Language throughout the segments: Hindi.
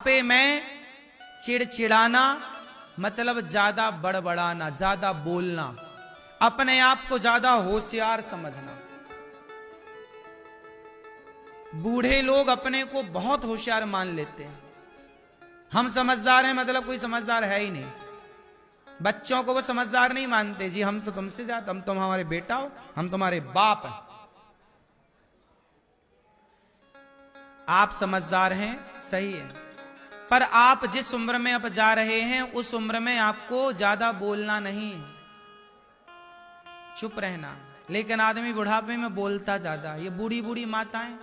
पे मैं चिड़चिड़ाना मतलब ज्यादा बड़बड़ाना, ज्यादा बोलना, अपने आप को ज्यादा होशियार समझना। बूढ़े लोग अपने को बहुत होशियार मान लेते हैं। हम समझदार हैं मतलब कोई समझदार है ही नहीं। बच्चों को वो समझदार नहीं मानते। जी हम तो तुमसे ज्यादा, हम तुम हमारे बेटा हो, हम तुम्हारे बाप हैं। आप समझदार हैं, सही है, पर आप जिस उम्र में अब जा रहे हैं उस उम्र में आपको ज्यादा बोलना नहीं, चुप रहना। लेकिन आदमी बुढ़ापे में बोलता ज्यादा। ये बूढ़ी बूढ़ी माताएं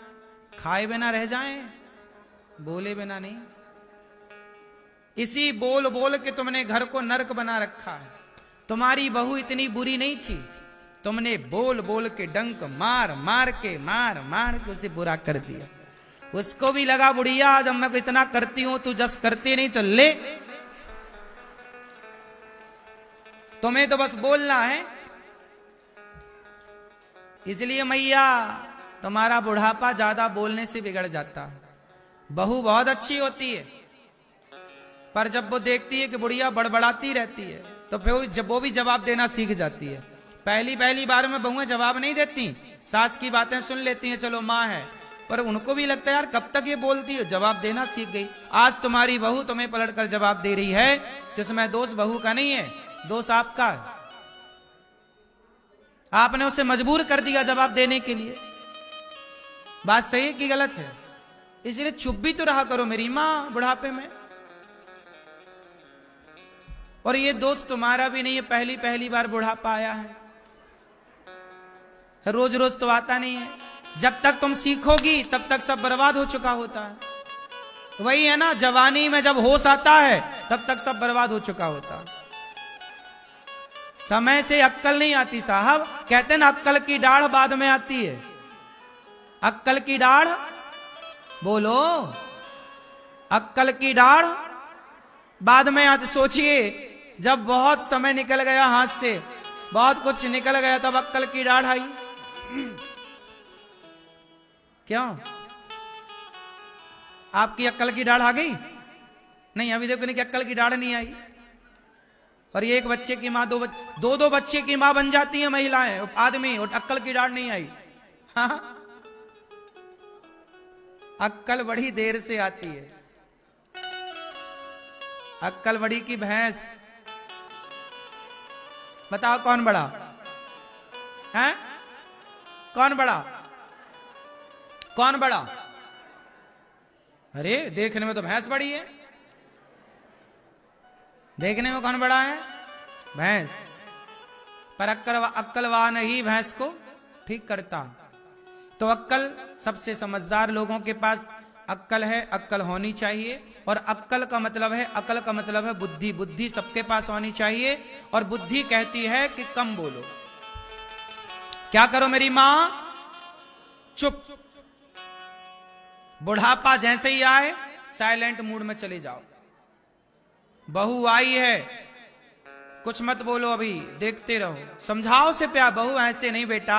खाए बिना रह जाएं, बोले बिना नहीं। इसी बोल बोल के तुमने घर को नरक बना रखा है। तुम्हारी बहू इतनी बुरी नहीं थी, तुमने बोल बोल के डंक मार मार के उसे बुरा कर दिया। उसको भी लगा बुढ़िया जब मैं इतना करती हूं तू जस करती नहीं तो ले, तुम्हें तो बस बोलना है। इसलिए मैया तुम्हारा बुढ़ापा ज्यादा बोलने से बिगड़ जाता है। बहू बहुत अच्छी होती है, पर जब वो देखती है कि बुढ़िया बड़बड़ाती रहती है तो फिर जब वो भी जवाब देना सीख जाती है। पहली बार में बहुएं जवाब नहीं देती, सास की बातें सुन लेती हैं, चलो माँ है, पर उनको भी लगता है यार कब तक ये बोलती है, जवाब देना सीख गई। आज तुम्हारी बहू तुम्हें पलटकर जवाब दे रही है तो इसमें दोष बहू का नहीं है, दोष आपका है। आपने उसे मजबूर कर दिया जवाब देने के लिए। बात सही है कि गलत है? इसलिए चुप भी तो रहा करो मेरी मां बुढ़ापे में। और ये दोस्त तुम्हारा भी नहीं है, पहली बार बुढ़ापा आया है, रोज रोज तो आता नहीं है। जब तक तुम सीखोगी तब तक सब बर्बाद हो चुका होता है। वही है ना, जवानी में जब होश आता है तब तक सब बर्बाद हो चुका होता है। समय से अक्कल नहीं आती साहब, कहते हैं ना अक्कल की दाढ़ बाद में आती है। अक्कल की दाढ़ बोलो, अक्कल की दाढ़ बाद में आती। सोचिए जब बहुत समय निकल गया हाथ से, बहुत कुछ निकल गया, तब अक्कल की दाढ़ आई। क्यों? आपकी अक्कल की दाढ़ आ गई? नहीं, अभी देखो नहीं कि अक्कल की दाढ़ नहीं आई। और ये एक बच्चे की माँ दो बच्चे की माँ बन जाती है महिलाएं, आदमी, और अक्कल की दाढ़ नहीं आई। हाँ, अक्कल बड़ी देर से आती है। अक्कल बड़ी की भैंस। बताओ कौन बड़ा है? कौन बड़ा? कौन बड़ा? अरे देखने में तो भैंस बड़ी है। देखने में कौन बड़ा है? भैंस। पर अक्कलवान ही भैंस को ठीक करता। तो अक्कल सबसे समझदार लोगों के पास अक्कल है, अक्कल होनी चाहिए। और अक्कल का मतलब है, अक्ल का मतलब है बुद्धि। बुद्धि सबके पास होनी चाहिए। और बुद्धि कहती है कि कम बोलो। क्या करो मेरी मां? चुप। बुढ़ापा जैसे ही आए साइलेंट मूड में चले जाओ। बहू आई है, कुछ मत बोलो, अभी देखते रहो, समझाओ से प्यार। बहू ऐसे नहीं बेटा,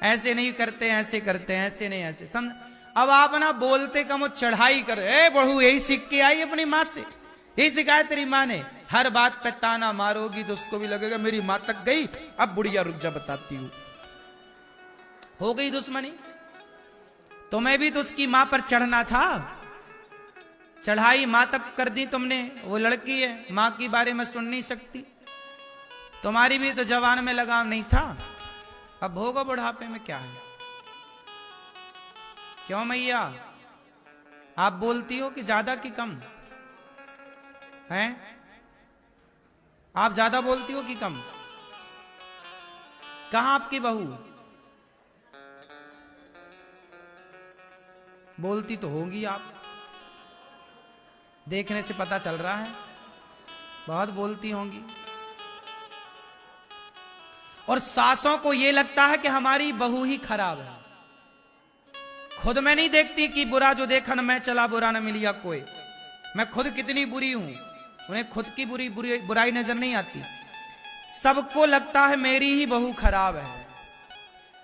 ऐसे नहीं करते, ऐसे करते हैं, ऐसे नहीं, ऐसे समझ। अब आप ना बोलते कम, चढ़ाई कर। ए बहू यही सीख के आई अपनी माँ से, यही सिखाया तेरी माँ ने। हर बात पे ताना मारोगी तो उसको भी लगेगा मेरी माँ तक गई, अब बुढ़िया रुक जा बताती हूं। हो गई दुश्मनी। तुम्हें भी तो उसकी मां पर चढ़ना था। चढ़ाई मां तक कर दी तुमने। वो लड़की है, मां की बारे में सुन नहीं सकती। तुम्हारी भी तो जवान में लगाव नहीं था, अब भोगो बुढ़ापे में। क्या है? क्यों मैया आप बोलती हो कि ज्यादा कि कम हैं? आप ज्यादा बोलती हो कि कम? कहां आपकी बहू? बोलती तो होगी आप, देखने से पता चल रहा है, बहुत बोलती होंगी। और सासों को यह लगता है कि हमारी बहू ही खराब है। खुद में नहीं देखती कि बुरा जो देखा न मैं चला, बुरा न मिलिया कोई। मैं खुद कितनी बुरी हूं, उन्हें खुद की बुराई नजर नहीं आती। सबको लगता है मेरी ही बहू खराब है।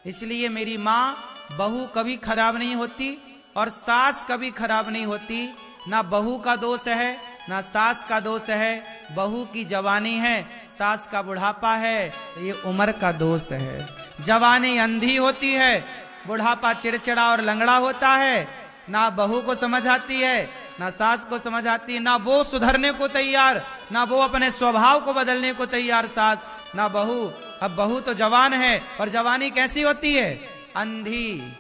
इसलिए मेरी मां, बहू कभी खराब नहीं होती और सास कभी खराब नहीं होती। ना बहू का दोष है ना सास का दोष है, बहू की जवानी है, सास का बुढ़ापा है, ये उम्र का दोष है। जवानी अंधी होती है, बुढ़ापा चिड़चिड़ा और लंगड़ा होता है। ना बहू को समझ आती है ना सास को समझ आती है, ना वो सुधरने को तैयार, ना वो अपने स्वभाव को बदलने को तैयार सास, ना बहू। अब बहू तो जवान है, और जवानी कैसी होती है? अंधी।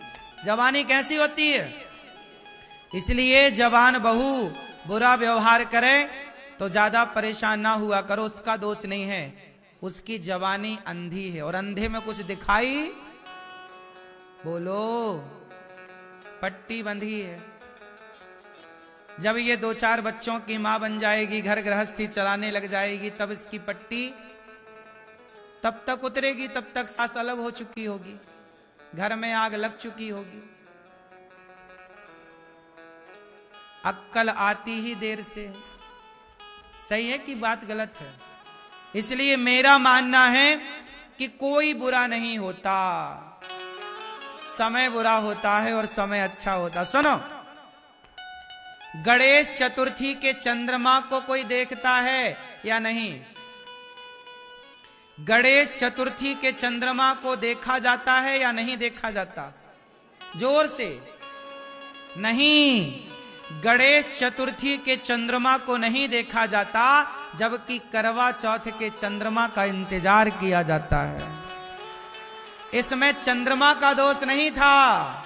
जवानी कैसी होती है? इसलिए जवान बहू बुरा व्यवहार करे तो ज्यादा परेशान ना हुआ करो, उसका दोष नहीं है, उसकी जवानी अंधी है। और अंधे में कुछ दिखाई, बोलो, पट्टी बंधी है। जब ये 2-4 बच्चों की मां बन जाएगी, घर गृहस्थी चलाने लग जाएगी, तब इसकी पट्टी तब तक उतरेगी, तब तक सास अलग हो चुकी होगी, घर में आग लग चुकी होगी। अक्कल आती ही देर से है। सही है कि बात गलत है? इसलिए मेरा मानना है कि कोई बुरा नहीं होता, समय बुरा होता है और समय अच्छा होता। सुनो, गणेश चतुर्थी के चंद्रमा को कोई देखता है या नहीं? गणेश चतुर्थी के चंद्रमा को देखा जाता है या नहीं देखा जाता? जोर से। नहीं, गणेश चतुर्थी के चंद्रमा को नहीं देखा जाता, जबकि करवा चौथ के चंद्रमा का इंतजार किया जाता है। इसमें चंद्रमा का दोष नहीं था,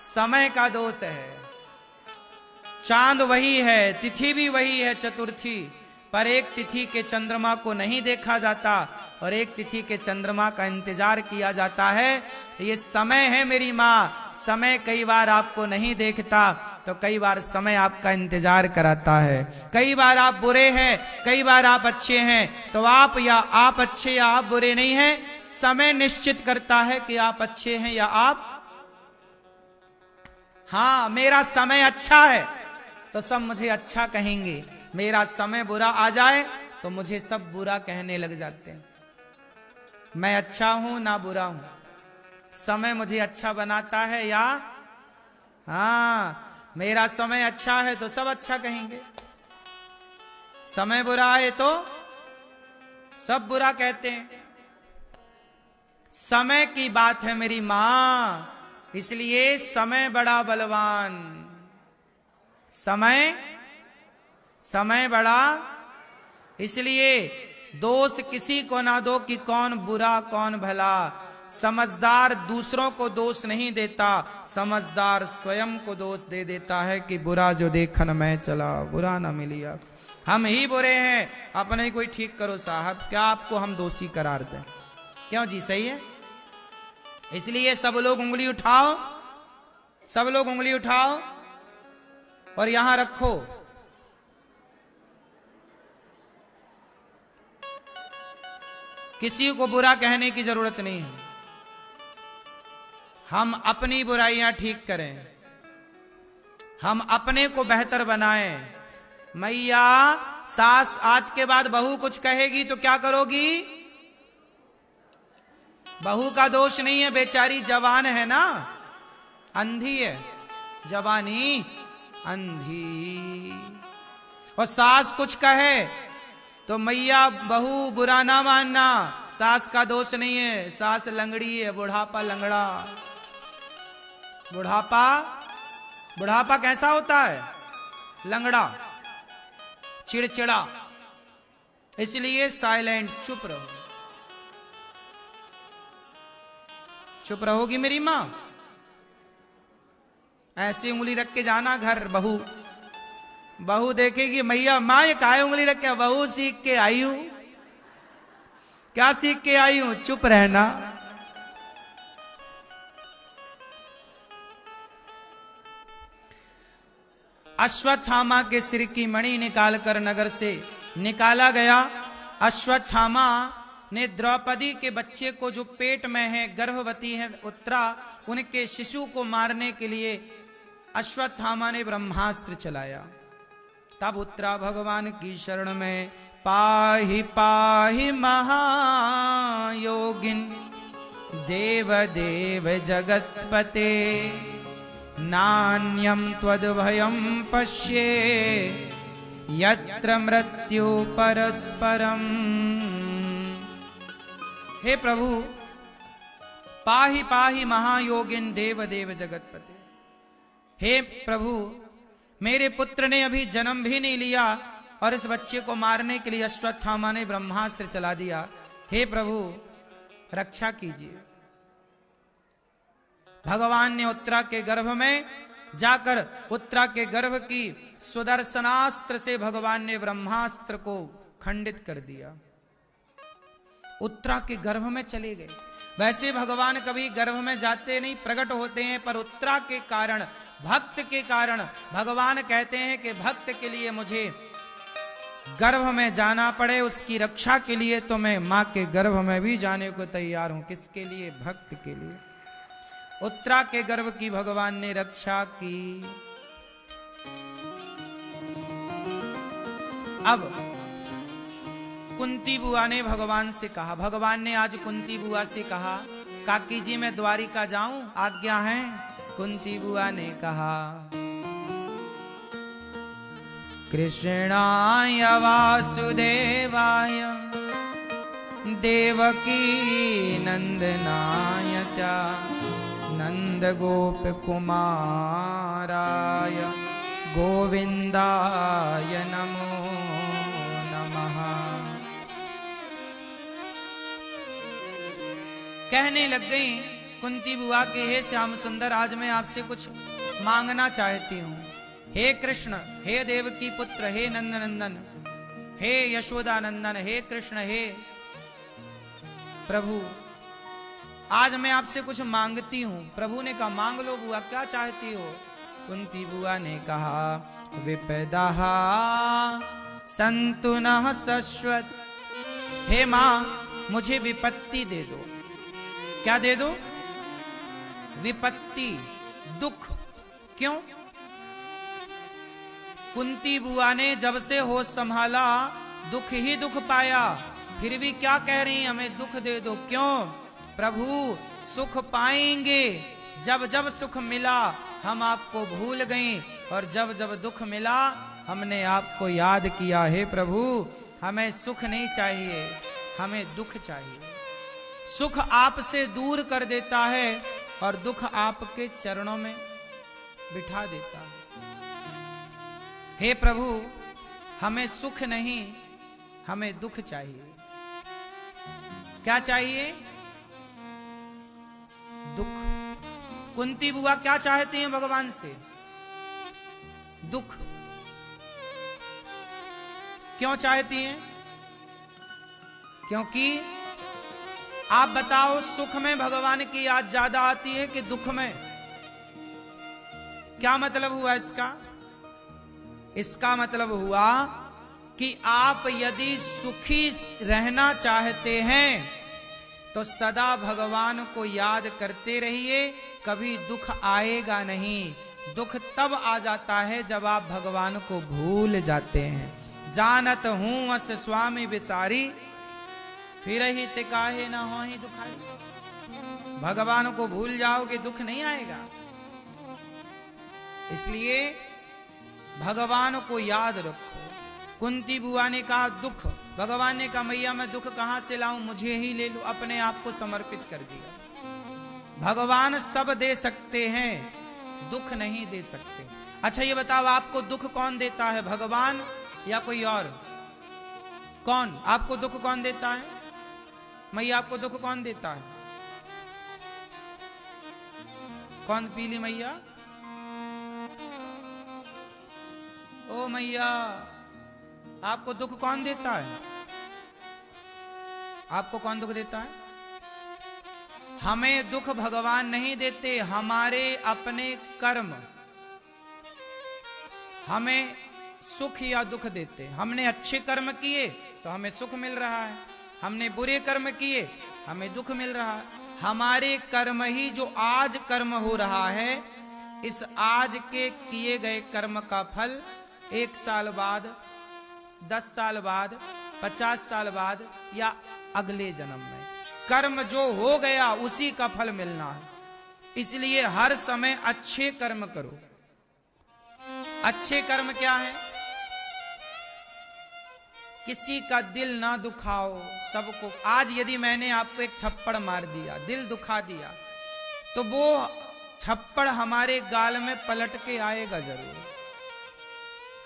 समय का दोष है। चांद वही है, तिथि भी वही है चतुर्थी, पर एक तिथि के चंद्रमा को नहीं देखा जाता और एक तिथि के चंद्रमा का इंतजार किया जाता है। ये समय है मेरी माँ, समय कई बार आपको नहीं देखता तो कई बार समय आपका इंतजार कराता है। कई बार आप बुरे हैं, कई बार आप अच्छे हैं, तो आप अच्छे या आप बुरे नहीं हैं, समय निश्चित करता है कि आप अच्छे हैं या आप। हाँ, मेरा समय अच्छा है तो सब मुझे अच्छा कहेंगे, मेरा समय बुरा आ जाए तो मुझे सब बुरा कहने लग जाते हैं। मैं अच्छा हूं ना बुरा हूं, समय मुझे अच्छा बनाता है या। हाँ, मेरा समय अच्छा है तो सब अच्छा कहेंगे, समय बुरा है तो सब बुरा कहते हैं। समय की बात है मेरी मां, इसलिए समय बड़ा बलवान। समय बड़ा, इसलिए दोष किसी को ना दो कि कौन बुरा कौन भला। समझदार दूसरों को दोष नहीं देता, समझदार स्वयं को दोष दे देता है कि बुरा जो देखन मैं चला, बुरा ना मिलिया। हम ही बुरे हैं, अपने कोई ठीक करो साहब, क्या आपको हम दोषी करार दें? क्यों जी, सही है? इसलिए सब लोग उंगली उठाओ, सब लोग उंगली उठाओ और यहां रखो। किसी को बुरा कहने की जरूरत नहीं है, हम अपनी बुराइयां ठीक करें, हम अपने को बेहतर बनाएं। मैया, सास आज के बाद बहू कुछ कहेगी तो क्या करोगी? बहू का दोष नहीं है, बेचारी जवान है ना, अंधी है, जवानी अंधी। और सास कुछ कहे तो मैया बहू बुरा ना मानना, सास का दोष नहीं है, सास लंगड़ी है, बुढ़ापा लंगड़ा। बुढ़ापा कैसा होता है? लंगड़ा, चिड़चिड़ा। इसलिए साइलेंट, चुप रहो। चुप रहोगी मेरी मां? ऐसी उंगली रख के जाना घर, बहू देखेगी, मैया माँ ये काहे उंगली रख के? बहू सीख के आई हूं। क्या सीख के आई हूं? चुप रहना। अश्वत्थामा के सिर की मणि निकालकर नगर से निकाला गया। अश्वत्थामा ने द्रौपदी के बच्चे को, जो पेट में है, गर्भवती है उत्तरा, उनके शिशु को मारने के लिए अश्वत्थामा ने ब्रह्मास्त्र चलाया। तब उत्तरा भगवान की शरण में, पाहि पाहि महायोगिन देव देव जगतपते, नान्यं त्वद्भयं पश्ये यत्र मृत्यु परस्परम। हे प्रभु पाहि पाहि महायोगिन देव देव जगतपते। हे प्रभु मेरे पुत्र ने अभी जन्म भी नहीं लिया और इस बच्चे को मारने के लिए अश्वत्थामा ने ब्रह्मास्त्र चला दिया। हे प्रभु रक्षा कीजिए। भगवान ने उत्तरा के गर्भ में जाकर उत्तरा के गर्भ की सुदर्शनास्त्र से भगवान ने ब्रह्मास्त्र को खंडित कर दिया। उत्तरा के गर्भ में चले गए। वैसे भगवान कभी गर्भ में जाते नहीं, प्रकट होते हैं, पर उत्तरा के कारण, भक्त के कारण भगवान कहते हैं कि भक्त के लिए मुझे गर्भ में जाना पड़े, उसकी रक्षा के लिए तो मैं मां के गर्भ में भी जाने को तैयार हूं। किसके लिए? भक्त के लिए। उत्तरा के गर्भ की भगवान ने रक्षा की। अब कुंती बुआ ने भगवान से कहा, भगवान ने आज कुंती बुआ से कहा, काकी जी मैं द्वारिका जाऊं, आज्ञा है? कुंती बुआ ने कहा, कृष्णाय वासुदेवाय देवकी नंदनाय च नंद गोप कुमाराय गोविंदाय नमो नमः। कहने लग गई कुंती बुआ के, हे श्याम सुंदर आज मैं आपसे कुछ मांगना चाहती हूँ। हे कृष्ण, हे देवकी पुत्र, हे नंद नंदन, हे यशोदा नंदन, हे कृष्ण, हे प्रभु आज मैं आपसे कुछ मांगती हूँ। प्रभु ने कहा मांग लो बुआ, क्या चाहती हो? कुंती बुआ ने कहा, विपदः सन्तु नः शश्वत। हे मां मुझे विपत्ति दे दो। क्या दे दो? विपत्ति, दुख। क्यों? कुंती बुआ ने जब से होश संभाला दुख ही दुख पाया, फिर भी क्या कह रही हैं, हमें दुख दे दो। क्यों? प्रभु सुख पाएंगे, जब जब सुख मिला हम आपको भूल गए और जब जब दुख मिला हमने आपको याद किया। हे प्रभु हमें सुख नहीं चाहिए, हमें दुख चाहिए। सुख आपसे दूर कर देता है और दुख आपके चरणों में बिठा देता है। हे प्रभु हमें सुख नहीं, हमें दुख चाहिए। क्या चाहिए? दुख। कुंती बुआ क्या चाहती हैं भगवान से? दुख। क्यों चाहती हैं? क्योंकि आप बताओ सुख में भगवान की याद ज्यादा आती है कि दुख में? क्या मतलब हुआ इसका? इसका मतलब हुआ कि आप यदि सुखी रहना चाहते हैं तो सदा भगवान को याद करते रहिए, कभी दुख आएगा नहीं। दुख तब आ जाता है जब आप भगवान को भूल जाते हैं। जानत हूं अस स्वामी विसारी, फिर ही तिकाहे ना हो ही दुखारी। भगवान को भूल जाओगे दुख नहीं आएगा। इसलिए भगवान को याद रखो। कुंती बुआ ने कहा दुख, भगवान ने कहा मैया मैं दुख कहां से लाऊं, मुझे ही ले लो। अपने आप को समर्पित कर दिया। भगवान सब दे सकते हैं, दुख नहीं दे सकते। अच्छा ये बताओ आपको दुख कौन देता है, भगवान या कोई और? कौन आपको दुख कौन देता है? मैया आपको दुख कौन देता है? कौन? पीली मैया। ओ मैया आपको दुख कौन देता है? आपको कौन दुख देता है? हमें दुख भगवान नहीं देते, हमारे अपने कर्म हमें सुख या दुख देते। हमने अच्छे कर्म किए तो हमें सुख मिल रहा है, हमने बुरे कर्म किए हमें दुख मिल रहा है। हमारे कर्म ही जो आज कर्म हो रहा है, इस आज के किए गए कर्म का फल 1 साल बाद, 10 साल बाद, 50 साल बाद या अगले जन्म में कर्म जो हो गया उसी का फल मिलना है। इसलिए हर समय अच्छे कर्म करो। अच्छे कर्म क्या है? किसी का दिल ना दुखाओ सबको। आज यदि मैंने आपको एक थप्पड़ मार दिया, दिल दुखा दिया, तो वो थप्पड़ हमारे गाल में पलट के आएगा जरूर।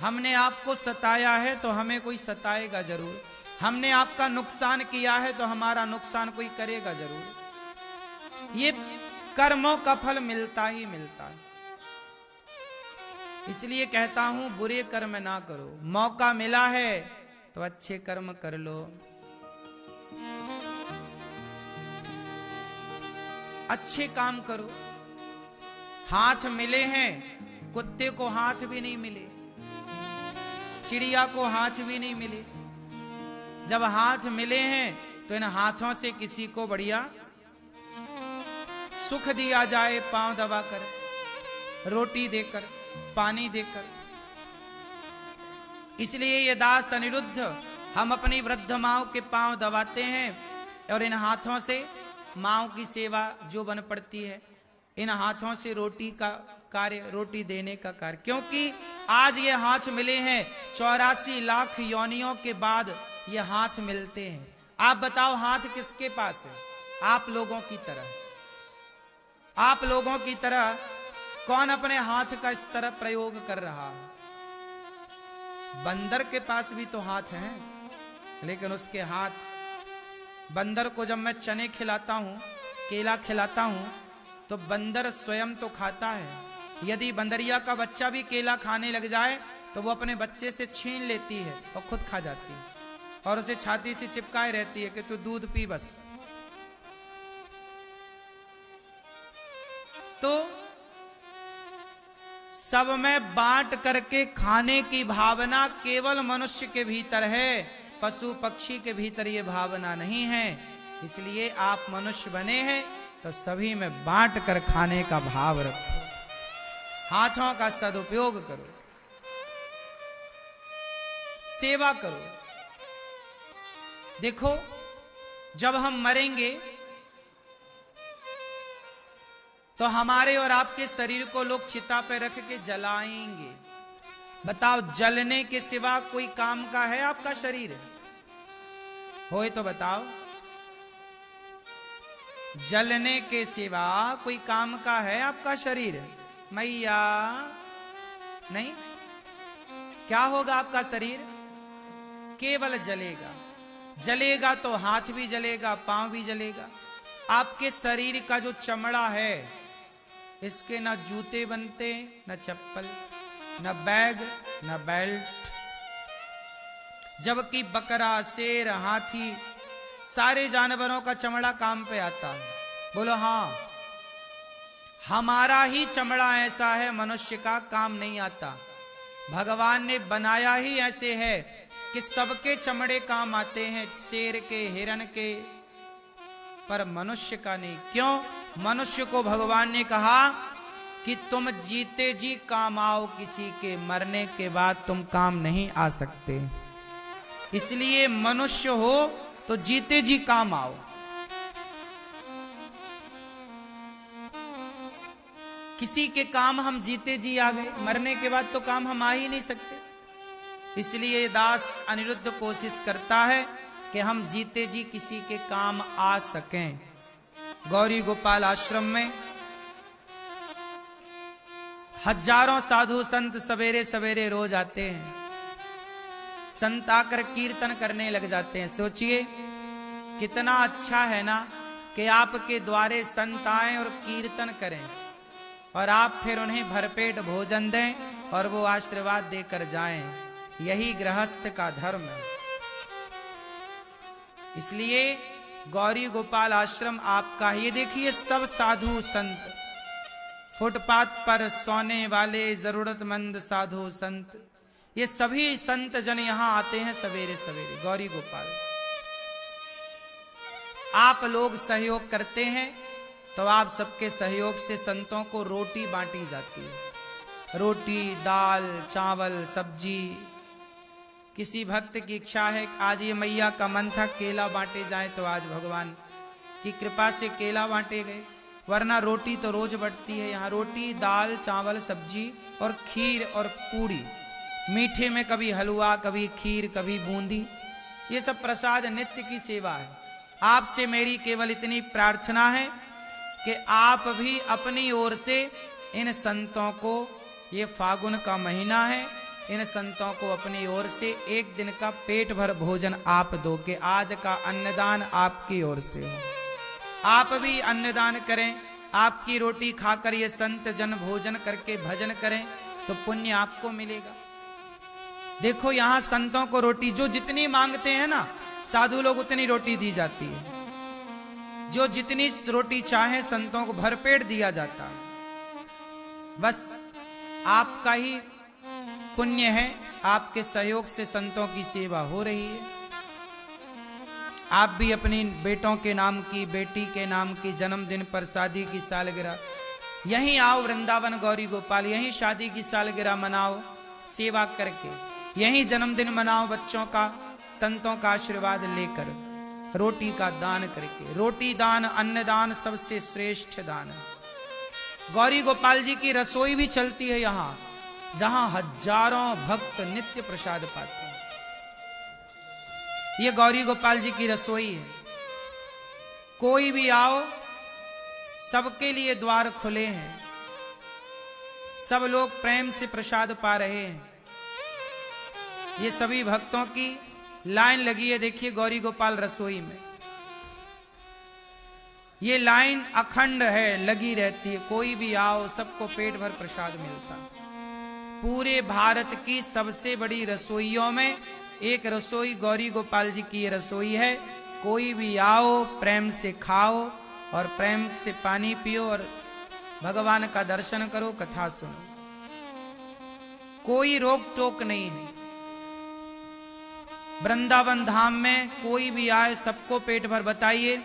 हमने आपको सताया है तो हमें कोई सताएगा जरूर। हमने आपका नुकसान किया है तो हमारा नुकसान कोई करेगा जरूर। ये कर्मों का फल मिलता ही मिलता है। इसलिए कहता हूं बुरे कर्म ना करो। मौका मिला है तो अच्छे कर्म कर लो। अच्छे काम करो। हाथ मिले हैं, कुत्ते को हाथ भी नहीं मिले, चिड़िया को हाथ भी नहीं मिले। जब हाथ मिले हैं तो इन हाथों से किसी को बढ़िया सुख दिया जाए, पांव दबाकर, रोटी देकर, पानी देकर। इसलिए ये दास अनिरुद्ध, हम अपनी वृद्ध माओ के पांव दबाते हैं और इन हाथों से माओ की सेवा जो बन पड़ती है, इन हाथों से रोटी का कार्य, रोटी देने का कार्य। क्योंकि आज ये हाथ मिले हैं, 84 लाख योनियों के बाद ये हाथ मिलते हैं। आप बताओ हाथ किसके पास है? आप लोगों की तरह। आप लोगों की तरह कौन अपने हाथ का इस तरह प्रयोग कर रहा है? बंदर के पास भी तो हाथ हैं, लेकिन उसके हाथ, बंदर को जब मैं चने खिलाता हूं, केला खिलाता हूं, तो बंदर स्वयं तो खाता है। यदि बंदरिया का बच्चा भी केला खाने लग जाए तो वो अपने बच्चे से छीन लेती है और खुद खा जाती है और उसे छाती से चिपकाए रहती है कि तू दूध पी बस। तो सब में बांट करके खाने की भावना केवल मनुष्य के भीतर है, पशु पक्षी के भीतर ये भावना नहीं है। इसलिए आप मनुष्य बने हैं तो सभी में बांट कर खाने का भाव रखो। हाथों का सदुपयोग करो, सेवा करो। देखो, जब हम मरेंगे तो हमारे और आपके शरीर को लोग चिता पे रख के जलाएंगे। बताओ, जलने के सिवा कोई काम का है आपका शरीर? होए तो बताओ। जलने के सिवा कोई काम का है आपका शरीर? मैया नहीं। क्या होगा आपका शरीर? केवल जलेगा। जलेगा तो हाथ भी जलेगा, पांव भी जलेगा। आपके शरीर का जो चमड़ा है, इसके ना जूते बनते, न चप्पल, न बैग, न बेल्ट। जबकि बकरा, शेर, हाथी, सारे जानवरों का चमड़ा काम पे आता है। बोलो हाँ। हमारा ही चमड़ा ऐसा है, मनुष्य का काम नहीं आता। भगवान ने बनाया ही ऐसे है कि सबके चमड़े काम आते हैं, शेर के, हिरण के, पर मनुष्य का नहीं। क्यों? मनुष्य को भगवान ने कहा कि तुम जीते जी काम आओ, किसी के मरने के बाद तुम काम नहीं आ सकते। इसलिए मनुष्य हो तो जीते जी काम आओ। किसी के काम हम जीते जी आ गए, मरने के बाद तो काम हम आ ही नहीं सकते। इसलिए दास अनिरुद्ध कोशिश करता है कि हम जीते जी किसी के काम आ सकें। गौरी गोपाल आश्रम में हजारों साधु संत सवेरे सवेरे रोज आते हैं। संत आकर कीर्तन करने लग जाते हैं। सोचिए कितना अच्छा है ना कि आपके द्वारे संत आए और कीर्तन करें और आप फिर उन्हें भरपेट भोजन दें और वो आशीर्वाद देकर जाएं। यही गृहस्थ का धर्म है। इसलिए गौरी गोपाल आश्रम आपका, ये देखिए सब साधु संत, फुटपाथ पर सोने वाले जरूरतमंद साधु संत, ये सभी संत जन यहां आते हैं सवेरे सवेरे गौरी गोपाल। आप लोग सहयोग करते हैं तो आप सबके सहयोग से संतों को रोटी बांटी जाती है। रोटी, दाल, चावल, सब्जी। किसी भक्त की इच्छा है, आज ये मैया का मन था केला बांटे जाए, तो आज भगवान की कृपा से केला बांटे गए। वरना रोटी तो रोज बढ़ती है। यहाँ रोटी, दाल, चावल, सब्जी और खीर और पूड़ी। मीठे में कभी हलवा, कभी खीर, कभी बूंदी, ये सब प्रसाद नित्य की सेवा है। आपसे मेरी केवल इतनी प्रार्थना है कि आप भी अपनी ओर से इन संतों को, ये फागुन का महीना है, इन संतों को अपनी ओर से एक दिन का पेट भर भोजन आप दो, कि आज का अन्नदान आपकी ओर से हो। आप भी अन्नदान करें, आपकी रोटी खाकर ये संत जन भोजन करके भजन करें तो पुण्य आपको मिलेगा। देखो यहाँ संतों को रोटी जो जितनी मांगते हैं ना, साधु लोग उतनी रोटी दी जाती है। जो जितनी रोटी चाहे संतों को भरपेट दिया जाता है। बस आपका ही पुण्य है, आपके सहयोग से संतों की सेवा हो रही है। आप भी अपनी बेटों के नाम की, बेटी के नाम की, जन्मदिन पर, शादी की सालगिरह, यहीं आओ वृंदावन गौरी गोपाल, यहीं शादी की सालगिरह मनाओ सेवा करके, यहीं जन्मदिन मनाओ बच्चों का, संतों का आशीर्वाद लेकर, रोटी का दान करके। रोटी दान, अन्नदान सबसे श्रेष्ठ दान है। गौरी गोपाल जी की रसोई भी चलती है यहाँ, जहां हजारों भक्त नित्य प्रसाद पाते हैं। ये गौरी गोपाल जी की रसोई है। कोई भी आओ, सबके लिए द्वार खुले हैं, सब लोग प्रेम से प्रसाद पा रहे हैं। ये सभी भक्तों की लाइन लगी है, देखिए गौरी गोपाल रसोई में। ये लाइन अखंड है, लगी रहती है। कोई भी आओ, सबको पेट भर प्रसाद मिलता है। पूरे भारत की सबसे बड़ी रसोइयों में एक रसोई गौरी गोपाल जी की ये रसोई है। कोई भी आओ, प्रेम से खाओ और प्रेम से पानी पियो और भगवान का दर्शन करो, कथा सुनो। कोई रोक टोक नहीं है। वृंदावन धाम में कोई भी आए, सबको पेट भर। बताइए,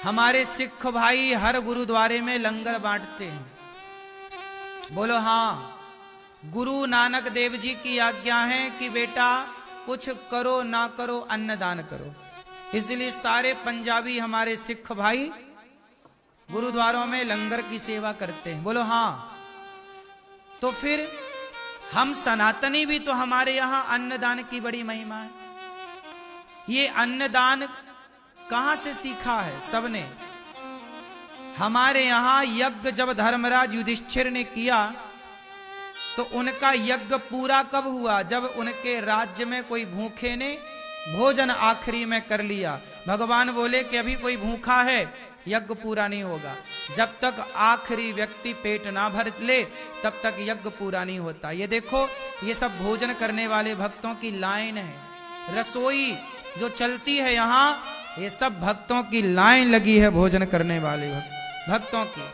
हमारे सिख भाई हर गुरुद्वारे में लंगर बांटते हैं। बोलो हाँ। गुरु नानक देव जी की आज्ञा है कि बेटा कुछ करो ना करो, अन्नदान करो। इसलिए सारे पंजाबी हमारे सिख भाई गुरुद्वारों में लंगर की सेवा करते हैं। बोलो हाँ। तो फिर हम सनातनी भी तो, हमारे यहां अन्नदान की बड़ी महिमा है। ये अन्नदान कहां से सीखा है? सबने। हमारे यहां यज्ञ जब धर्मराज युधिष्ठिर ने किया तो उनका यज्ञ पूरा कब हुआ? जब उनके राज्य में कोई भूखे ने भोजन आखिरी में कर लिया। भगवान बोले कि अभी कोई भूखा है, यज्ञ पूरा नहीं होगा। जब तक आखिरी व्यक्ति पेट ना भर ले तब तक यज्ञ पूरा नहीं होता। ये देखो, ये सब भोजन करने वाले भक्तों की लाइन है। रसोई जो चलती है यहाँ, ये सब भक्तों की लाइन लगी है, भोजन करने वाले भक्तों की।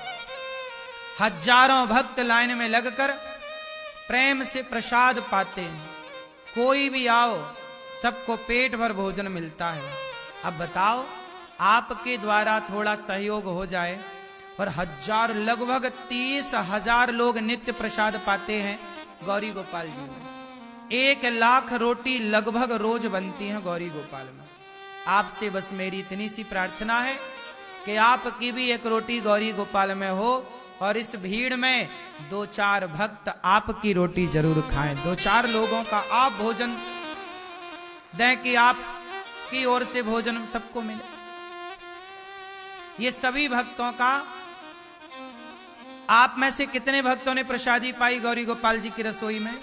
हजारों भक्त लाइन में लगकर प्रेम से प्रसाद पाते हैं। कोई भी आओ, सबको पेट भर भोजन मिलता है। अब बताओ, आपके द्वारा थोड़ा सहयोग हो जाए और हजार, लगभग 30,000 लोग नित्य प्रसाद पाते हैं गौरी गोपाल जी में। 1 लाख रोटी लगभग रोज बनती है गौरी गोपाल में। आपसे बस मेरी इतनी सी प्रार्थना है कि आपकी भी एक रोटी गौरी गोपाल में हो और इस भीड़ में 2-4 भक्त आपकी रोटी जरूर खाएं। 2-4 लोगों का आप भोजन दें कि आपकी ओर से भोजन सबको मिले। ये सभी भक्तों का, आप में से कितने भक्तों ने प्रसादी पाई गौरी गोपाल जी की रसोई में?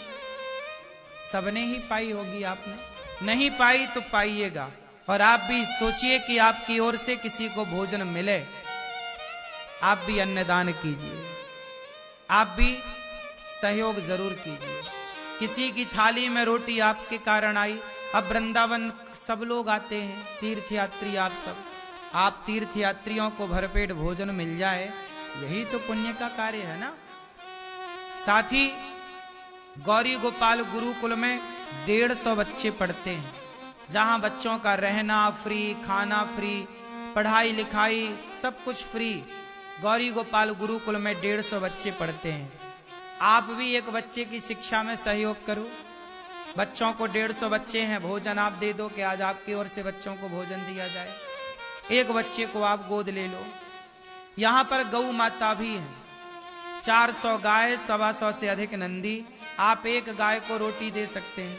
सबने ही पाई होगी। आपने नहीं पाई तो पाइएगा। और आप भी सोचिए कि आपकी ओर से किसी को भोजन मिले। आप भी अन्नदान कीजिए, आप भी सहयोग जरूर कीजिए। किसी की थाली में रोटी आपके कारण आई। अब वृंदावन सब लोग आते हैं, तीर्थयात्री आप सब। आप तीर्थयात्रियों को भरपेट भोजन मिल जाए, यही तो पुण्य का कार्य है ना। साथ ही गौरी गोपाल गुरुकुल में 150 बच्चे पढ़ते हैं, जहां बच्चों का रहना फ्री, खाना फ्री, पढ़ाई लिखाई सब कुछ फ्री। गौरी गोपाल गुरुकुल में 150 बच्चे पढ़ते हैं। आप भी एक बच्चे की शिक्षा में सहयोग करो। बच्चों को 150 बच्चे हैं, भोजन आप दे दो कि आज आपकी ओर से बच्चों को भोजन दिया जाए। एक बच्चे को आप गोद ले लो। यहां पर गौ माता भी है, 400 गाय, 125 से अधिक नंदी। आप एक गाय को रोटी दे सकते हैं,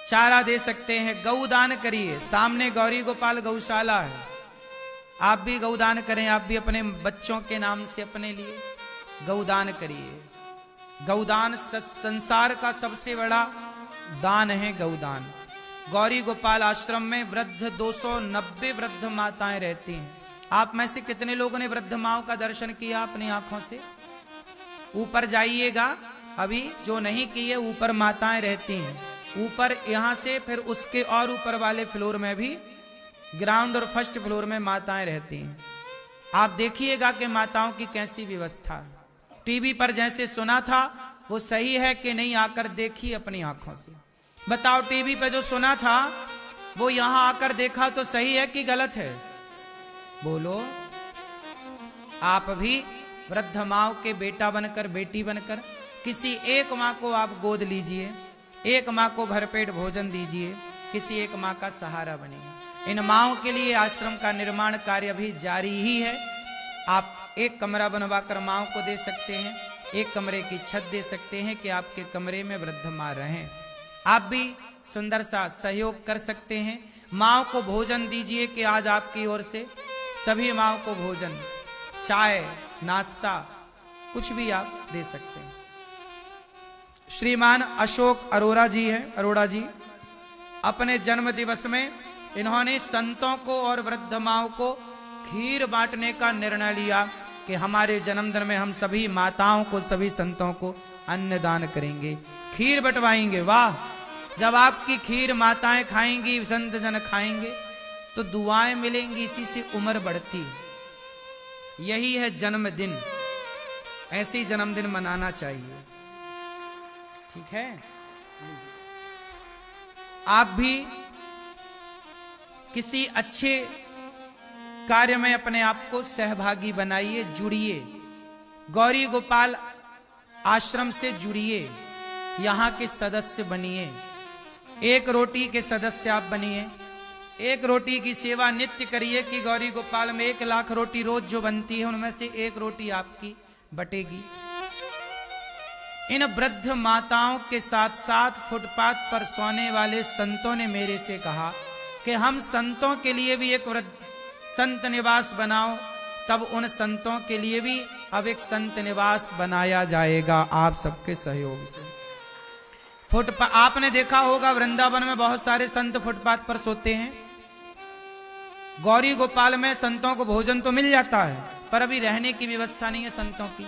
चारा दे सकते हैं, गौदान करिए। सामने गौरी गोपाल गौशाला है, आप भी गौदान करें। आप भी अपने बच्चों के नाम से अपने लिए गौदान करिए। गौदान संसार का सबसे बड़ा दान है, गौदान। गौरी गोपाल आश्रम में वृद्ध 290 वृद्ध माताएं रहती हैं। आप में से कितने लोगों ने वृद्ध माओं का दर्शन किया अपनी आंखों से? ऊपर जाइएगा, अभी जो नहीं किए, ऊपर माताएं रहती हैं। ऊपर यहां से फिर उसके और ऊपर वाले फ्लोर में भी, ग्राउंड और फर्स्ट फ्लोर में माताएं रहती हैं। आप देखिएगा कि माताओं की कैसी व्यवस्था है। टीवी पर जैसे सुना था वो सही है कि नहीं, आकर देखिए अपनी आंखों से। बताओ, टीवी पे जो सुना था वो यहां आकर देखा तो सही है कि गलत है? बोलो। आप भी वृद्ध माँ के बेटा बनकर, बेटी बनकर, किसी एक माँ को आप गोद लीजिए, एक माँ को भरपेट भोजन दीजिए, किसी एक माँ का सहारा बनिए। इन माँओं के लिए आश्रम का निर्माण कार्य अभी जारी ही है। आप एक कमरा बनवाकर माँओं को दे सकते हैं, एक कमरे की छत दे सकते हैं कि आपके कमरे में वृद्ध माँ रहें। आप भी सुंदर सा सहयोग कर सकते हैं। माँओं को भोजन दीजिए कि आज आपकी ओर से सभी माँओं को भोजन, चाय, नाश्ता, कुछ भी आप दे सकते हैं। श्रीमान अशोक अरोड़ा जी हैं, अरोड़ा जी, अपने जन्म दिवस में इन्होंने संतों को और वृद्ध माओं को खीर बांटने का निर्णय लिया कि हमारे जन्मदिन में हम सभी माताओं को, सभी संतों को अन्नदान करेंगे, खीर बंटवाएंगे। वाह! जब आपकी खीर माताएं खाएंगी, संत जन खाएंगे तो दुआएं मिलेंगी, इसी से उम्र बढ़ती है। यही है जन्मदिन, ऐसे ही जन्मदिन मनाना चाहिए। ठीक है? आप भी किसी अच्छे कार्य में अपने आप को सहभागी बनाइए, जुड़िए, गौरी गोपाल आश्रम से जुड़िए, यहां के सदस्य बनिए। एक रोटी के सदस्य आप बनिए, एक रोटी की सेवा नित्य करिए कि गौरी गोपाल में 1 लाख रोटी रोज जो बनती है उनमें से 1 रोटी आपकी बटेगी। इन वृद्ध माताओं के साथ साथ फुटपाथ पर सोने वाले संतों ने मेरे से कहा कि हम संतों के लिए भी एक वृद्ध संत निवास बनाओ। तब उन संतों के लिए भी अब एक संत निवास बनाया जाएगा आप सबके सहयोग से। आपने देखा होगा वृंदावन में बहुत सारे संत फुटपाथ पर सोते हैं। गौरी गोपाल में संतों को भोजन तो मिल जाता है, पर अभी रहने की व्यवस्था नहीं है संतों की।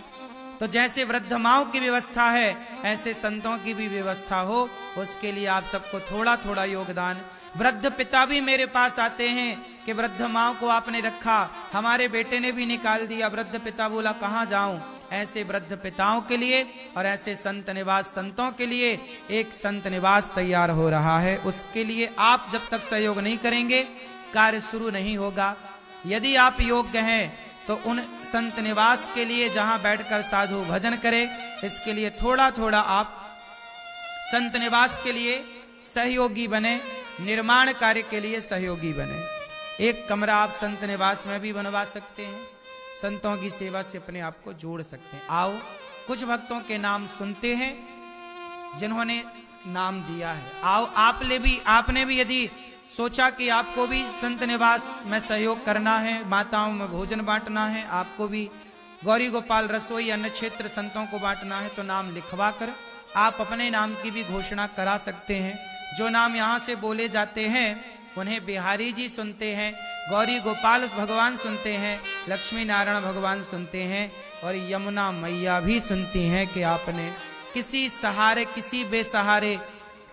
तो जैसे वृद्ध माओं की व्यवस्था है, ऐसे संतों की भी व्यवस्था हो, उसके लिए आप सबको थोड़ा थोड़ा योगदान। वृद्ध पिता भी मेरे पास आते हैं कि वृद्ध माओं को आपने रखा, हमारे बेटे ने भी निकाल दिया। वृद्ध पिता बोला कहाँ जाऊं? ऐसे वृद्ध पिताओं के लिए और ऐसे संत निवास संतों के लिए एक संत निवास तैयार हो रहा है। उसके लिए आप जब तक सहयोग नहीं करेंगे कार्य शुरू नहीं होगा। यदि आप योग्य हैं तो उन संत निवास के लिए जहां बैठकर साधु भजन करे, इसके लिए थोड़ा थोड़ा आप संत निवास के लिए सहयोगी बने, निर्माण कार्य के लिए सहयोगी बने। एक कमरा आप संत निवास में भी बनवा सकते हैं, संतों की सेवा से अपने आप को जोड़ सकते हैं। आओ कुछ भक्तों के नाम सुनते हैं जिन्होंने नाम दिया है। आओ आपने भी यदि सोचा कि आपको भी संत निवास में सहयोग करना है, माताओं में भोजन बांटना है, आपको भी गौरी गोपाल रसोई अन्य क्षेत्र संतों को बांटना है, तो नाम लिखवा कर आप अपने नाम की भी घोषणा करा सकते हैं। जो नाम यहाँ से बोले जाते हैं उन्हें बिहारी जी सुनते हैं, गौरी गोपाल भगवान सुनते हैं, लक्ष्मी नारायण भगवान सुनते हैं और यमुना मैया भी सुनती हैं कि आपने किसी सहारे, किसी बेसहारे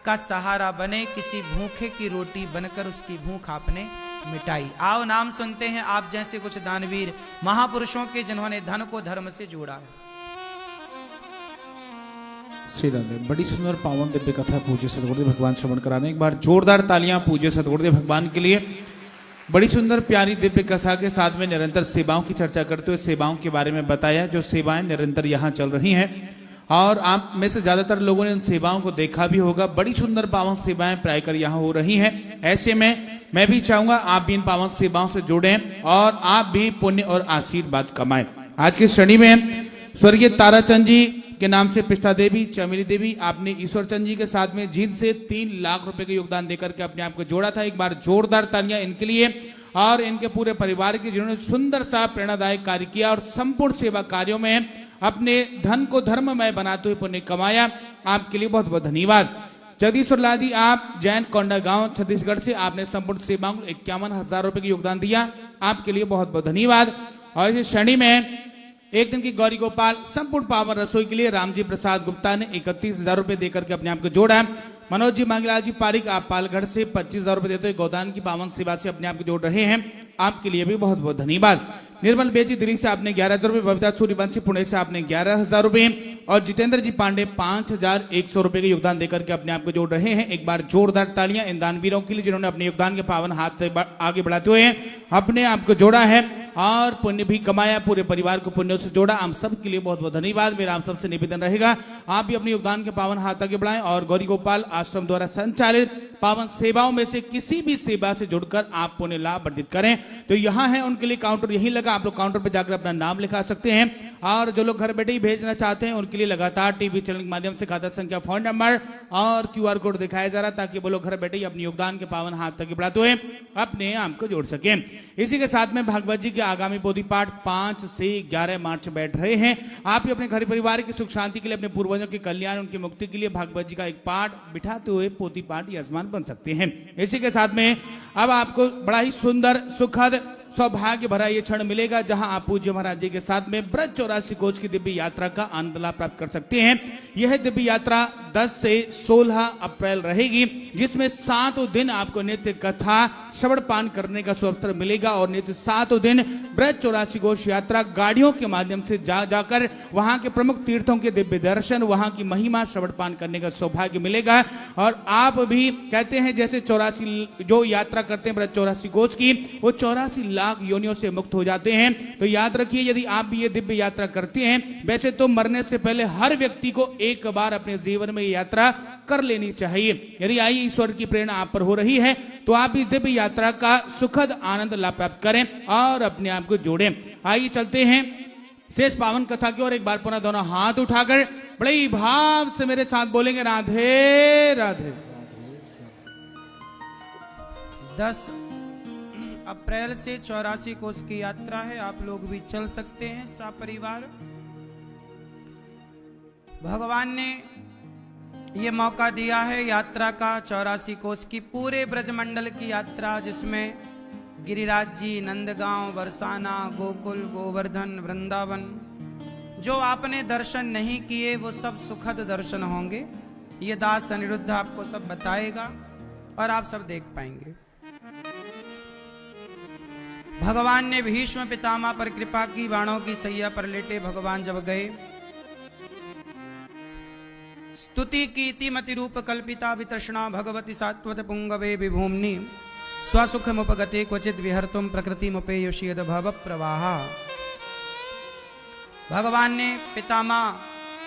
का सहारा बने, किसी भूखे की रोटी बनकर उसकी भूख आपने मिटाई। आओ नाम सुनते हैं आप जैसे कुछ दानवीर महापुरुषों के जिन्होंने धन को धर्म से जोड़ा है। श्री राधे। बड़ी सुंदर पावन दिव्य कथा पूज्य सदगुरुदेव भगवान श्रवण कराने। एक बार जोरदार तालियां पूज्य सदगुरुदेव भगवान के लिए। बड़ी सुंदर प्यारी दिव्य कथा के साथ में निरंतर सेवाओं की चर्चा करते हुए सेवाओं के बारे में बताया, जो सेवाएं निरंतर यहाँ चल रही हैं और आप में से ज्यादातर लोगों ने उन सेवाओं को देखा भी होगा। बड़ी सुंदर पावन सेवाएं प्रायकर यहाँ हो रही हैं। ऐसे में मैं भी चाहूंगा आप भी इन पावन सेवाओं से जुड़ें और आप भी पुण्य और आशीर्वाद कमाएं। आज की श्रेणी में स्वर्गीय ताराचंद जी के नाम से पिष्टा देवी, चमेली देवी, आपने ईश्वर चंद जी के साथ में जीत से 3 लाख रुपए का योगदान देकर के अपने आप को जोड़ा था। एक बार जोरदार तालियां इनके लिए और इनके पूरे परिवार के, जिन्होंने सुंदर सा प्रेरणादायक कार्य किया और संपूर्ण सेवा कार्यों में अपने धन को धर्ममय बनाते हुए पुण्य कमाया। आपके लिए बहुत बहुत धन्यवाद। जगदीश्वर लाल जी, आप जैन कोंडा गांव छत्तीसगढ़ से, आपने संपूर्ण सेवाओं को 51,000 रुपए का योगदान दिया। आपके लिए बहुत बहुत धन्यवाद। और इस श्रेणी में एक दिन की गौरी गोपाल संपूर्ण पावन रसोई के लिए रामजी प्रसाद गुप्ता ने 31,000 रुपए देकर के अपने आप को जोड़ा। मनोज जी मांगीलाल जी पारिक, आप पालगढ़ से 25,000 रुपए देते हुए गोदान की पावन सेवा से अपने आप को जोड़ रहे हैं। आपके लिए भी बहुत बहुत धन्यवाद। निर्मल बेजी दिल्ली से आपने 11,000 रुपए, बबीता सूर्यवंशी पुणे से आपने 11,000 रुपए और जितेंद्र जी पांडे 5,100 रुपए का योगदान देकर के अपने आप को जोड़ रहे हैं। एक बार जोरदार तालियां इन दानवीरों के लिए, जिन्होंने अपने योगदान के पावन हाथ आगे बढ़ाते हुए अपने आप को जोड़ा है और पुण्य भी कमाया, पूरे परिवार को पुण्यों से जोड़ा। हम सब के लिए बहुत बहुत धन्यवाद। मेरा आप सबसे निवेदन रहेगा आप भी अपने योगदान के पावन हाथ आगे बढ़ाएं और गौरी गोपाल आश्रम द्वारा संचालित पावन सेवाओं में से किसी भी सेवा से जुड़कर आप पुण्य लाभ अर्जित करें। तो यहाँ है उनके लिए काउंटर यहीं लगा, आप लोग काउंटर पर जाकर अपना नाम लिखा सकते हैं। और जो लोग घर बैठे ही भेजना चाहते हैं उनके लिए लगातार टीवी चैनल के माध्यम से खाता संख्या, फोन नंबर और QR कोड दिखाया जा रहा, ताकि वो लोग घर बैठे ही अपने योगदान के पावन हाथ तक बढ़ाते हुए अपने आप को जोड़ सकें। इसी के साथ में भागवत जी के आगामी बोधि पाठ 5 से 11 मार्च बैठ रहे हैं। आप भी अपने घर परिवार की सुख शांति के लिए, अपने पूर्वजों के कल्याण, उनकी मुक्ति के लिए भागवत जी का एक पाठ बिठाते हुए पोथी पाठ यजमान बन सकते हैं। इसी के साथ में अब आपको बड़ा ही सुंदर, सुखद, सौभाग्य भरा ये क्षण मिलेगा जहां आप पूज्य महाराज जी के साथ में ब्रज 84 कोच की दिव्य यात्रा का आनंद लाभ प्राप्त कर सकते हैं। यह दिव्य यात्रा 10 से 16 अप्रैल रहेगी, जिसमें 7 दिन आपको नित्य कथा श्रवण पान करने का सुअवसर मिलेगा और नित्य 7 दिन ब्रज 84 कोच यात्रा गाड़ियों के माध्यम से जाकर वहां के प्रमुख तीर्थों के दिव्य दर्शन, वहां की महिमा श्रवण पान करने का सौभाग्य मिलेगा। और आप भी कहते हैं जैसे 84 जो यात्रा करते हैं ब्रज 84 कोच की, वो 84 लाख योनियों से मुक्त हो जाते हैं। तो याद रखिए, यदि आप भी ये दिव्य यात्रा करते हैं, वैसे तो मरने से पहले हर व्यक्ति को एक बार अपने जीवन में यात्रा कर लेनी चाहिए। यदि आई ईश्वर की प्रेरणा आप पर हो रही है तो आप इस दिव्य यात्रा का सुखद आनंद लाभ प्राप्त करें और अपने आप को जोड़ें। आइए चलते हैं शेष पावन कथा की ओर। एक बार पुनः दोनों हाथ उठाकर बड़े ही भाव से मेरे साथ बोलेंगे राधे राधे। 10 अप्रैल से 84 कोस की यात्रा है, आप लोग भी चल सकते हैं सपरिवार। भगवान ने ये मौका दिया है यात्रा का, 84 कोस की पूरे ब्रजमंडल की यात्रा, जिसमें गिरिराज जी, नंदगांव, बरसाना, गोकुल, गोवर्धन, वृंदावन, जो आपने दर्शन नहीं किए वो सब सुखद दर्शन होंगे। ये दास अनिरुद्ध आपको सब बताएगा और आप सब देख पाएंगे। भगवान ने भीष्म पितामह पर कृपा की, बाणों की सैया पर लेटे भगवान जब गए, स्तुति कीति मति रूप कल्पिता वितृष्णा भगवती सात्वत पुंगवे विभूमनि स्वसुख मुपगते क्वचित विहर्तुम प्रकृति मुपेयुषि यद भव प्रवाह। भगवान ने पितामह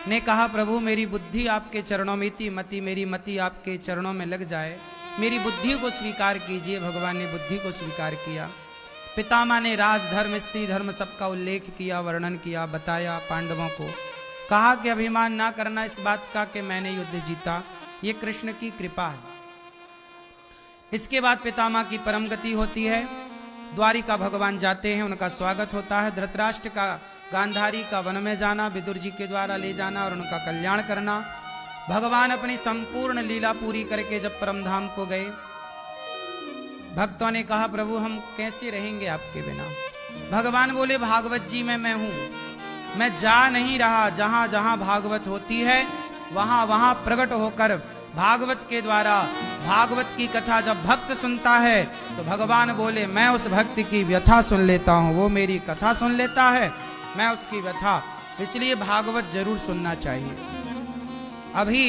ने कहा, प्रभु मेरी बुद्धि आपके चरणों में थी, मेरी मति आपके चरणों में लग जाए, मेरी बुद्धि को स्वीकार कीजिए। भगवान ने बुद्धि को स्वीकार किया। पितामह ने राज धर्म, स्त्री धर्म सबका उल्लेख किया, वर्णन किया, बताया। पांडवों को कहा कि अभिमान ना करना इस बात का कि मैंने युद्ध जीता, ये कृष्ण की कृपा है। इसके बाद पितामह की परम गति होती है, द्वारिका भगवान जाते हैं, उनका स्वागत होता है। धृतराष्ट्र का गांधारी का वन में जाना, विदुर जी के द्वारा ले जाना और उनका कल्याण करना। भगवान अपनी संपूर्ण लीला पूरी करके जब परम धाम को गए, भक्तों ने कहा, प्रभु हम कैसे रहेंगे आपके बिना। भगवान बोले, भागवत जी में मैं हूं, मैं जा नहीं रहा, जहां जहां भागवत होती है वहां वहां प्रकट होकर भागवत के द्वारा भागवत की कथा जब भक्त सुनता है तो भगवान बोले, मैं उस भक्ति की व्यथा सुन लेता हूं, वो मेरी कथा सुन लेता है, मैं उसकी व्यथा। इसलिए भागवत जरूर सुनना चाहिए। अभी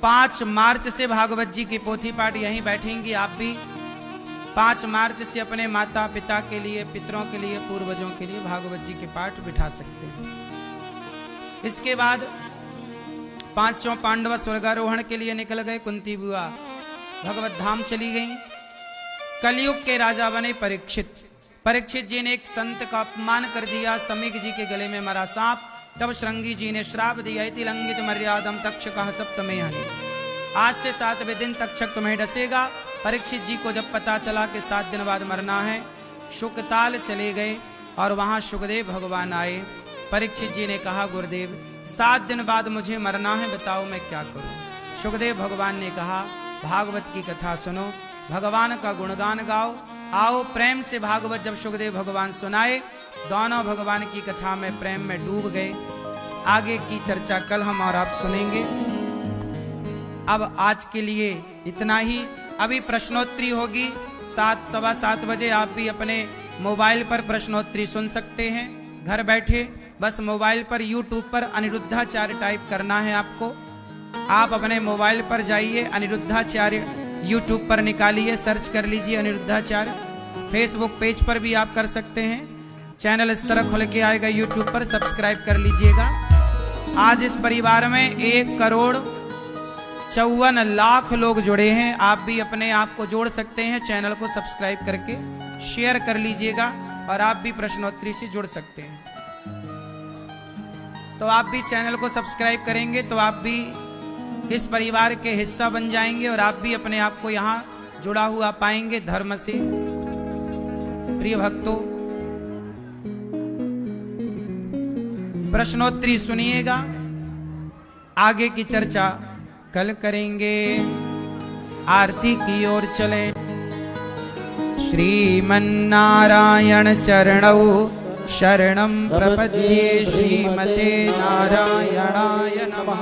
5 मार्च से भागवत जी की पोथी पाठ यहीं बैठेंगी। आप भी 5 मार्च से अपने माता पिता के लिए, पितरों के लिए, पूर्वजों के लिए भागवत जी के पाठ बिठा सकते हैं। इसके बाद पांचों पांडव स्वर्गारोहण के लिए निकल गए। कुंती बुआ भगवत धाम चली गईं। कलयुग के राजा बने परीक्षित। परीक्षित जी ने एक संत का अपमान कर दिया, समीक जी के गले में मरा सांप। तब श्रृंगी जी ने श्राप दिया, इति लंघित मर्यादम तक्षकः सप्तमे हनि। आज से 7वें दिन तक्षक तुम्हें डसेगा। परीक्षित जी को जब पता चला कि 7 दिन बाद मरना है, शुकताल चले गए और वहां सुखदेव भगवान आए। परीक्षित जी ने कहा, गुरुदेव 7 दिन बाद मुझे मरना है, बताओ मैं क्या करूं। सुखदेव भगवान ने कहा, भागवत की कथा सुनो, भगवान का गुणगान गाओ, आओ प्रेम से। भागवत जब सुखदेव भगवान सुनाए, दोनों भगवान की कथा में प्रेम में डूब गए। आगे की चर्चा कल हम और आप सुनेंगे। अब आज के लिए इतना ही। अभी प्रश्नोत्तरी होगी 7, सवा 7 बजे। आप भी अपने मोबाइल पर प्रश्नोत्तरी सुन सकते हैं घर बैठे। बस मोबाइल पर YouTube पर अनिरुद्धाचार्य टाइप करना है आपको। आप अपने मोबाइल पर जाइए, अनिरुद्धाचार्य YouTube पर निकालिए, सर्च कर लीजिए अनिरुद्धाचार्य। फेसबुक पेज पर भी आप कर सकते हैं। चैनल इस तरह खुल के आएगा YouTube पर, सब्सक्राइब कर लीजिएगा। आज इस परिवार में 1,54,00,000 लोग जुड़े हैं। आप भी अपने आप को जोड़ सकते हैं। चैनल को सब्सक्राइब करके शेयर कर लीजिएगा और आप भी प्रश्नोत्तरी से जुड़ सकते हैं। तो आप भी चैनल को सब्सक्राइब करेंगे तो आप भी इस परिवार के हिस्सा बन जाएंगे और आप भी अपने आप को यहाँ जुड़ा हुआ पाएंगे धर्म से। प्रिय भक्तों, प्रश्नोत्तरी सुनिएगा, आगे की चर्चा कल करेंगे। आरती की ओर चले। श्रीमन्नारायण चरणौ शरणं प्रपद्ये, श्रीमते नारायणाय नमः।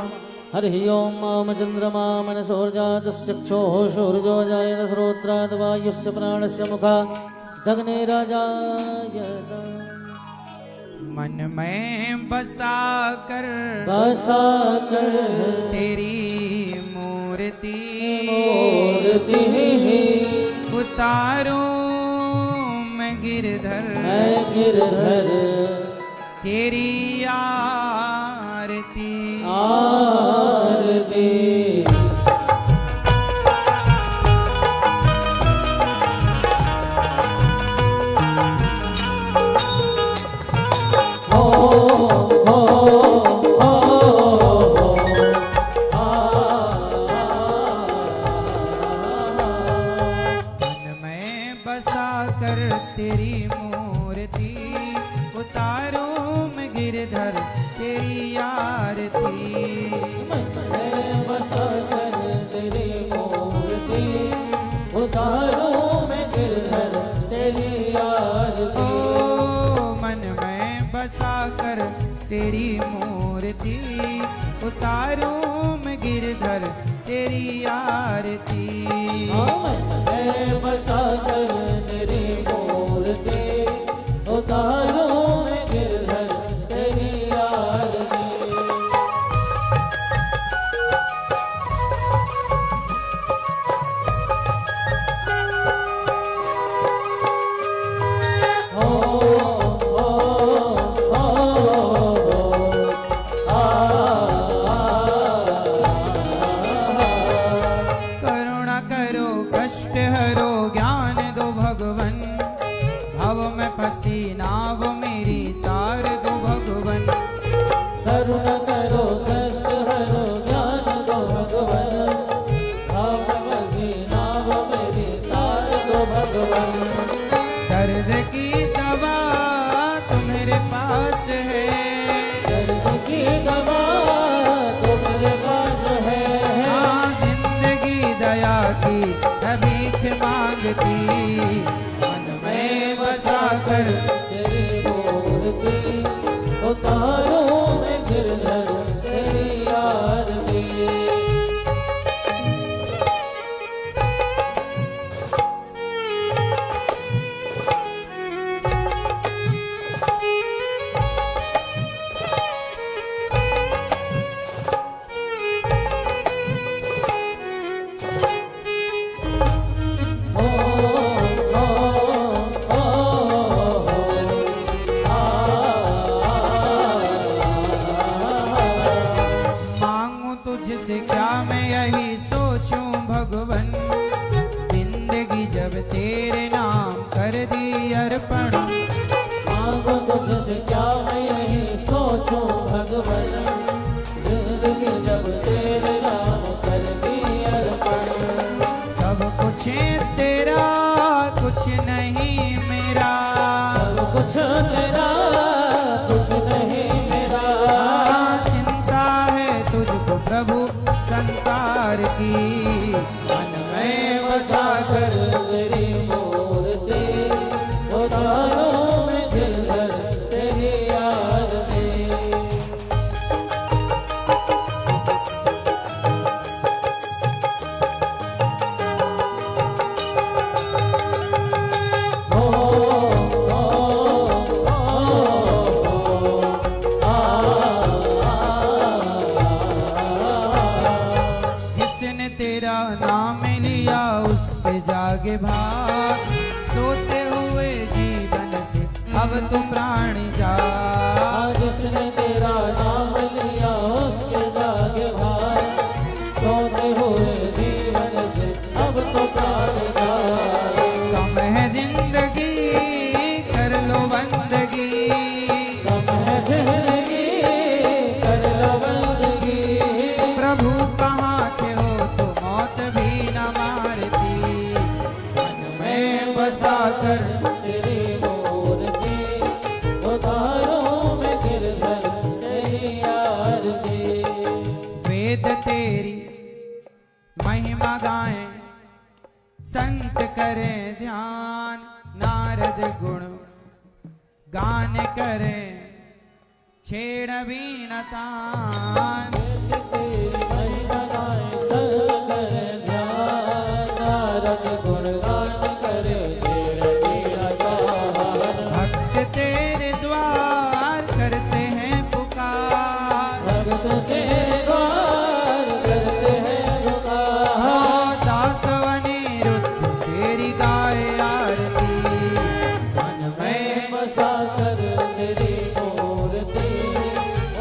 हरिः ओम मम चंद्रमा मनसोर्जातश्चक्षुः सूर्यो जायत श्रोत्रात् वायुश्च प्राणस्य मुखात् दग्नेराजाय। मन में बसा कर तेरी मूर्ति उतारूं मैं गिरधर तेरी आरती। तेरी मूर्ति उतारूं मैं गिरधर तेरी आरती। बसा कर तेरी मूर्ति उतारूं मैं गिरधर तेरी आरती। मन में बसा कर तेरी मूर्ति उतारूं मैं गिरधर तेरी आरती। बसा कर तेरी मूर्ति उतारूं मैं गिरधर तेरी आरती। करुणा करो कष्ट हरो ज्ञान दो भगवन, भव में फंसी नाव मेरी तार दो भगवन। करुणा करो कष्ट हरो ज्ञान दो भगवन, भव में फंसी नाव मेरी तार दो भगवन। दर्द की दवा तो मेरे पास है, दर्द की दवा तो मेरे पास है। हाँ जिंदगी दया की भीख मांगती। मन में बसा कर तेरी मूर्ति उतारूं मैं गिरधर तेरी आरती। ओ क्या मैं यही सोचूं भगवन, जिंदगी जब तेरे नाम कर दी अर्पण। मांगो तुझसे क्या मैं यही सोचूं भगवन, जिंदगी जब तेरे नाम कर दी अर्पण। सब कुछ तेरा कुछ नहीं मेरा, सब कुछ तेरा कुछ नहीं मेरा। चिंता है तुझको प्रभु संसार की, मन में बसा कर तेरी मूर्ति उतारो में दिल भर तेरी आरती। जिसने तेरा नाम लिया उस पे जागे भाग, सोते हुए जीवन से अब तो प्राण जा। जिसने तेरा नाम लिया उसके जागे भाग, सोते हुए जीवन से अब तो प्राण जाए। कम है जिंदगी कर लो बंदगी, कम है जिंदगी कर लो बंदगी। प्रभु कहाँ के हो तो मौत भी न मारती, मन में बसा कर तेरी मूर्ति उतारो में गिरधर तेरी आरती। वेद तेरी महिमा गाएं, संत करें ध्यान, नारद गुण गान करें छेड़ बीन तान। तेरी महिमा गाएं, संत करें ध्यान, नारद गुण गान करे तेरा तेरा गान। भक्त तेरे द्वार करते हैं पुकार, भक्त तेरे द्वार करते हैं पुकार। दास अनिरुद्ध तेरी गाए आरती, मन में बसा कर तेरी मूर्ति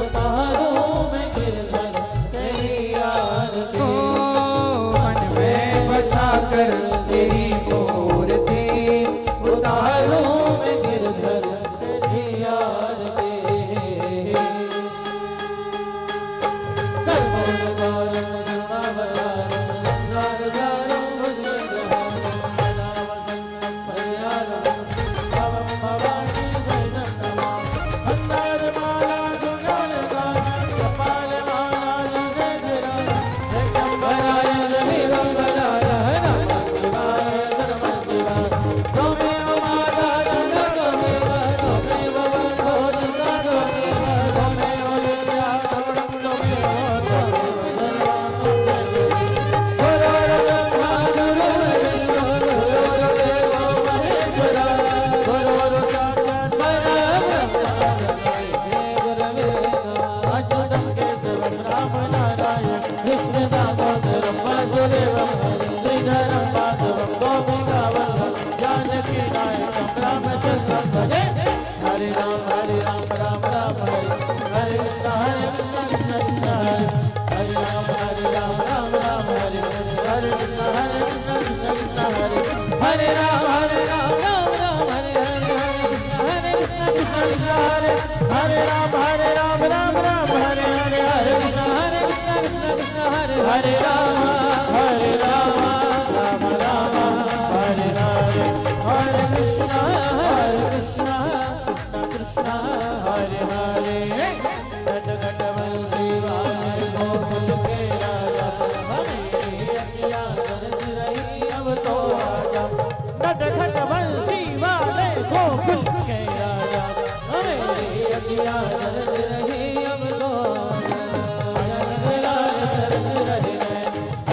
उतारो में गिरधर तेरी आरती। मन में बसा कर तेरी मूर्ति उतारो में गिरधर तेरी आरती। हरे राम राम राम हरे कृष्णा कृष्णा कृष्णा हरे राम राम राम हरे हरे कृष्णा कृष्णा कृष्णा हरे राम राम राम हरे हरे कृष्णा कृष्णा कृष्णा हरे राम राम राम हरे हरे कृष्णा कृष्णा कृष्णा हरे राम राम राम हरे हरे कृष्णा कृष्णा कृष्णा हरे हरे। घट घट बंसी वाले गोकुल के राजा, हमें अखियाँ तरस रही अब तो आजा। घट घट बंसी वाले गोकुल के राजा, हमें अखियाँ तरस रही अब तो आजा। तरस रही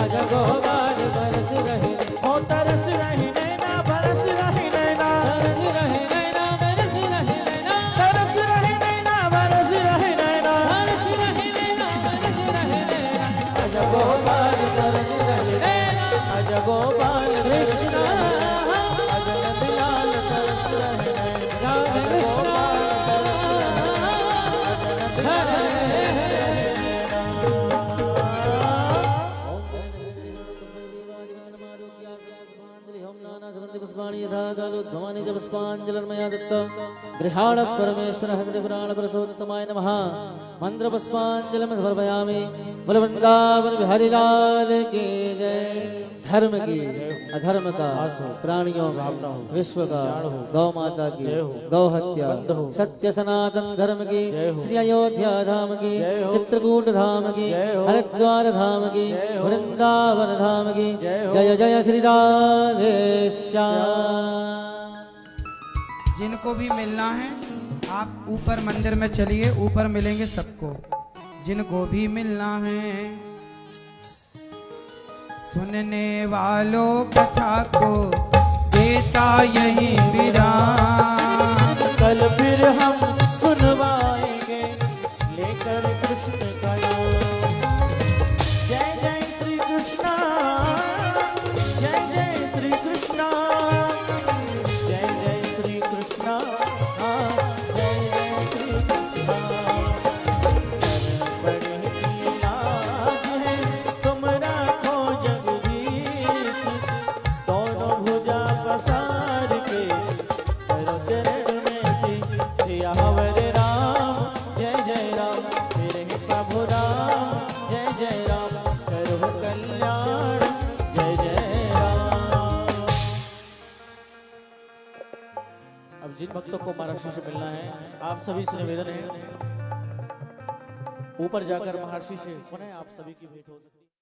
आजा गोपाल बरस रही, हो तरस रही नैना बरस रही नैना, तरस रही नैना बरस रही नैना, तरस रही नैना बरस रही नैना, तरस रही नैना बरस रही नैना। आजा गोपाल तरस रही नैना, आजा गोपाल कृष्णा, आजा नंदलाल तरस रही नैना, आजा गोपाल तरस रही नैना, आजा नंदलाल तरस रही नैना। पुष्पाणि यथा कालोद्भवानि च पुष्पाञ्जलिर्मया दत्तं गृहाण परमेश्वरः त्रिपुराण पुरुषोत्तमाय नमः मंत्रपुष्पाञ्जलिं समर्पयामि। बोलो वृंदावन बिहारी लाल की जय। धर्म की अधर्म का प्राणियों का विश्व का गौ माता की गौ हत्या सत्य सनातन धर्म की श्री अयोध्या धाम की चित्रकूट धाम की हरिद्वार धाम की वृंदावन धाम की जय जय श्री राधे श्याम। जिनको भी मिलना है आप ऊपर मंदिर में चलिए, ऊपर मिलेंगे सबको। जिनको भी मिलना है सुनने वालों कथा को देता यही विराम। कल फिर हम सुनवाएंगे लेकर कृष्ण का नाम। जय जय श्री कृष्णा, जय जय श्री कृष्णा, जय जय श्री कृष्णा, जय जय श्री कृष्णा। बड़े की लाज है तुम राखो जगदीश, दोनों भुजा पसार के करो चरण में सिया हमारे राम। जय जय राम मेरे प्रभु राम, जय जय राम करो कल्याण, जय जय राम। अब जिन भक्तों को महर्षि से मिलना है आप सभी से निवेदन है ऊपर जाकर महर्षि से पुनः आप सभी की भेंट हो सकती है।